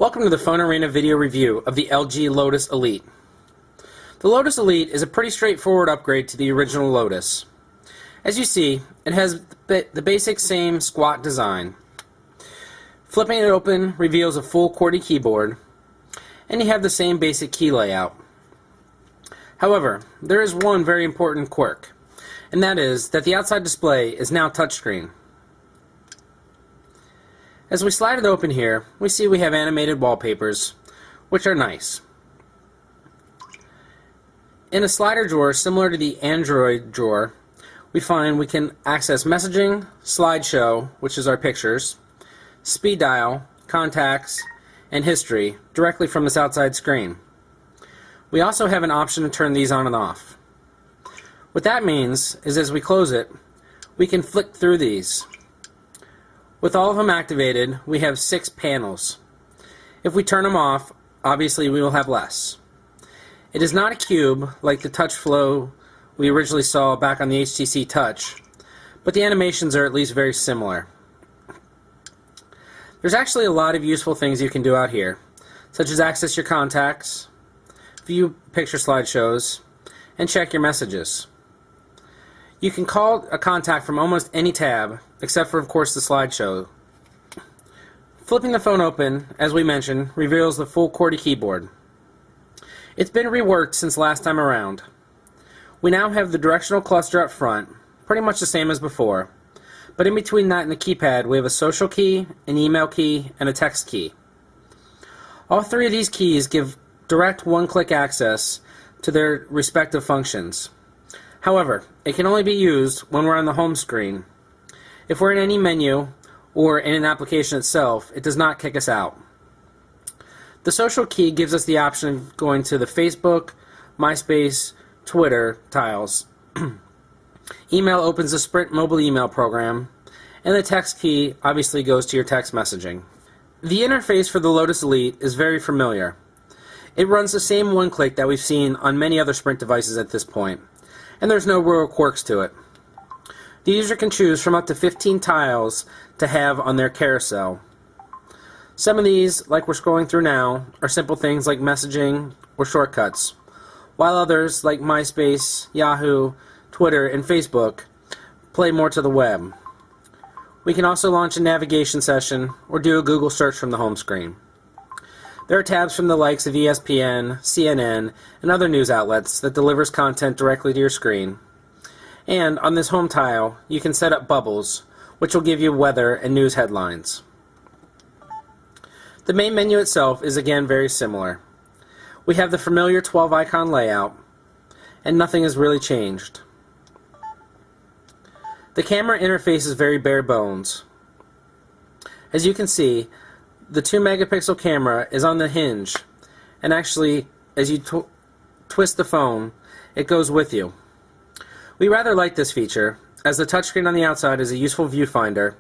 Welcome to the Phone Arena video review of the LG Lotus Elite. The Lotus Elite is a pretty straightforward upgrade to the original Lotus. As you see, it has the basic same squat design. Flipping it open reveals a full QWERTY keyboard, and you have the same basic key layout. However, there is one very important quirk, and that is that the outside display is now touchscreen. As we slide it open here, we see we have animated wallpapers, which are nice. In a slider drawer similar to the Android drawer, we find we can access messaging, slideshow, which is our pictures, speed dial, contacts, and history directly from this outside screen. We also have an option to turn these on and off. What that means is as we close it, we can flick through these. With all of them activated, we have 6 panels. If we turn them off, obviously we will have less. It is not a cube like the touch flow we originally saw back on the HTC Touch, but the animations are at least very similar. There's actually a lot of useful things you can do out here, such as access your contacts, view picture slideshows, and check your messages. You can call a contact from almost any tab, except for, of course, the slideshow. Flipping the phone open, as we mentioned, reveals the full QWERTY keyboard. It's been reworked since last time around. We now have the directional cluster up front, pretty much the same as before, but in between that and the keypad we have a social key, an email key, and a text key. All 3 of these keys give direct one-click access to their respective functions. However, it can only be used when we're on the home screen. If we're in any menu or in an application itself, it does not kick us out. The social key gives us the option of going to the Facebook, MySpace, Twitter tiles. Email opens the Sprint mobile email program, and the text key obviously goes to your text messaging. The interface for the Lotus Elite is very familiar. It runs the same one-click that we've seen on many other Sprint devices at this point, and there's no real quirks to it. The user can choose from up to 15 tiles to have on their carousel. Some of these, like we're scrolling through now, are simple things like messaging or shortcuts, while others, like MySpace, Yahoo, Twitter, and Facebook, play more to the web. We can also launch a navigation session or do a Google search from the home screen. There are tabs from the likes of ESPN, CNN, and other news outlets that delivers content directly to your screen. And on this home tile, you can set up bubbles, which will give you weather and news headlines. The main menu itself is again very similar. We have the familiar 12-icon layout, and nothing has really changed. The camera interface is very bare bones. As you can see, the 2-megapixel camera is on the hinge, and actually, as you twist the phone, it goes with you. We rather like this feature, as the touchscreen on the outside is a useful viewfinder,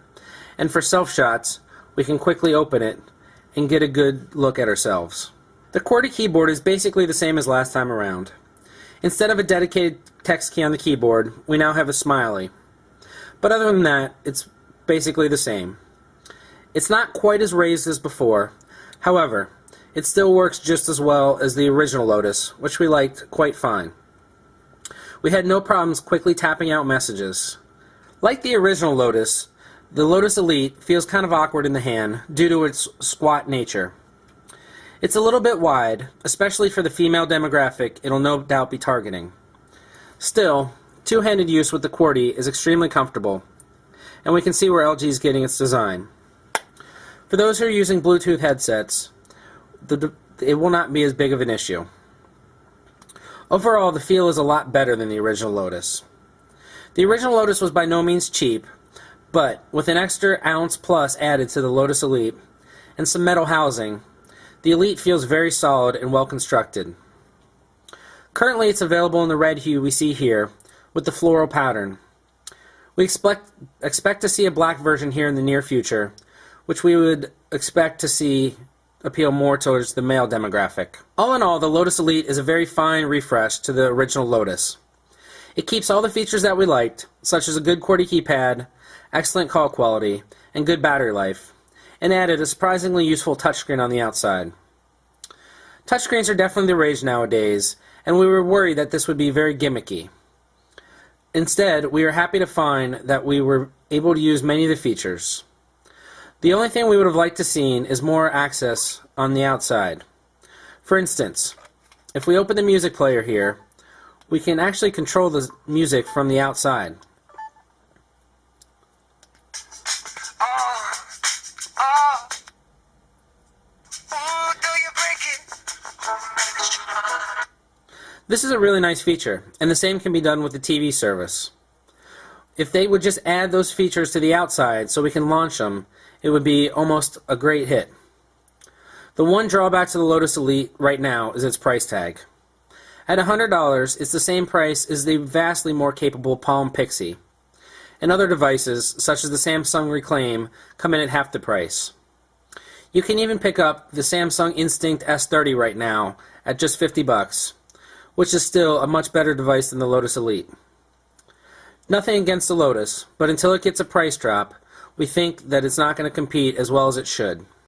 and for self-shots, we can quickly open it and get a good look at ourselves. The QWERTY keyboard is basically the same as last time around. Instead of a dedicated text key on the keyboard, we now have a smiley. But other than that, it's basically the same. It's not quite as raised as before. However, it still works just as well as the original Lotus, which we liked quite fine. We had no problems quickly tapping out messages. Like the original Lotus, the Lotus Elite feels kind of awkward in the hand due to its squat nature. It's a little bit wide, especially for the female demographic it'll no doubt be targeting. Still, two-handed use with the QWERTY is extremely comfortable, and we can see where LG is getting its design. For those who are using Bluetooth headsets, it will not be as big of an issue. Overall, the feel is a lot better than the original Lotus. The original Lotus was by no means cheap, but with an extra ounce plus added to the Lotus Elite and some metal housing, the Elite feels very solid and well constructed. Currently it's available in the red hue we see here with the floral pattern. We expect to see a black version here in the near future, which we would expect to see appeal more towards the male demographic. All in all, the Lotus Elite is a very fine refresh to the original Lotus. It keeps all the features that we liked, such as a good QWERTY keypad, excellent call quality, and good battery life, and added a surprisingly useful touchscreen on the outside. Touchscreens are definitely the rage nowadays, and we were worried that this would be very gimmicky. Instead, we are happy to find that we were able to use many of the features. The only thing we would have liked to seen is more access on the outside. For instance, if we open the music player here, we can actually control the music from the outside. This is a really nice feature, and the same can be done with the TV service. If they would just add those features to the outside so we can launch them, it would be almost a great hit. The one drawback to the Lotus Elite right now is its price tag. At $100, it's the same price as the vastly more capable Palm Pixie, and other devices, such as the Samsung Reclaim, come in at half the price. You can even pick up the Samsung Instinct S30 right now at just $50, which is still a much better device than the Lotus Elite. Nothing against the Lotus, but until it gets a price drop, we think that it's not going to compete as well as it should.